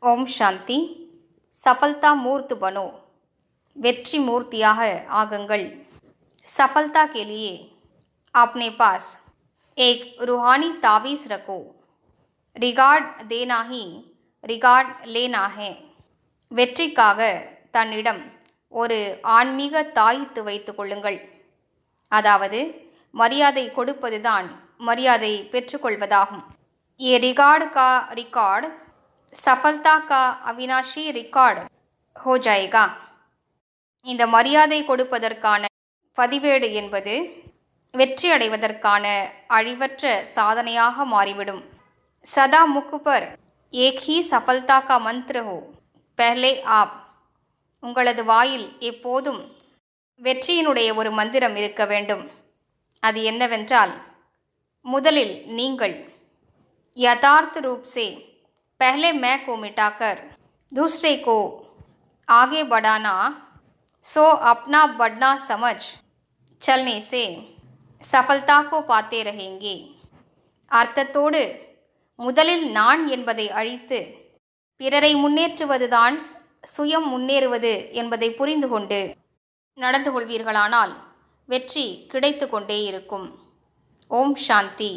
ओम शांति। सफलता मूर्त बनो, वेट्री मूर्तियाह आगंगल। सफलता के लिए अपने पास एक रूहानी तावीज़ रखो। रिगार्ड देना ही रिगार्ड लेना है। வெற்றிக்காக தன்னிடம் ஒரு ஆன்மீக தாயித்து வைத்துக் கொள்ளுங்கள். அதாவது மரியாதை கொடுப்பதுதான் மரியாதை பெற்றுக்கொள்வதாகும். ये रिगार्ड का रिकॉर्ड सफलता का अविनाशी रिकॉर्ड हो जाएगा. இந்த மரியாதை கொடுப்பதற்கான பதிவேடு என்பது வெற்றி அடைவதற்கான அழிவற்ற சாதனையாக மாறிவிடும். சதா मुख पर एक ही सफलता का मंत्र हो, पहले आप. உங்களது வாயில் எப்போதும் வெற்றியினுடைய ஒரு மந்திரம் இருக்க வேண்டும். அது என்னவென்றால், முதலில் நீங்கள். यथार्थ रूप से पहले मैं को मिटाकर दूसरे को आगे बढ़ाना, सो अपना बढ़ना समझ चलने से सफलता को पाते रहेंगे. அர்த்தத்தோடு முதலில் நான் என்பதை அழித்து பிறரை முன்னேற்றுவதுதான் சுயம் முன்னேறுவது என்பதை புரிந்து கொண்டு நடந்து கொள்வீர்களானால் வெற்றி கிடைத்து கொண்டே இருக்கும். ஓம் சாந்தி.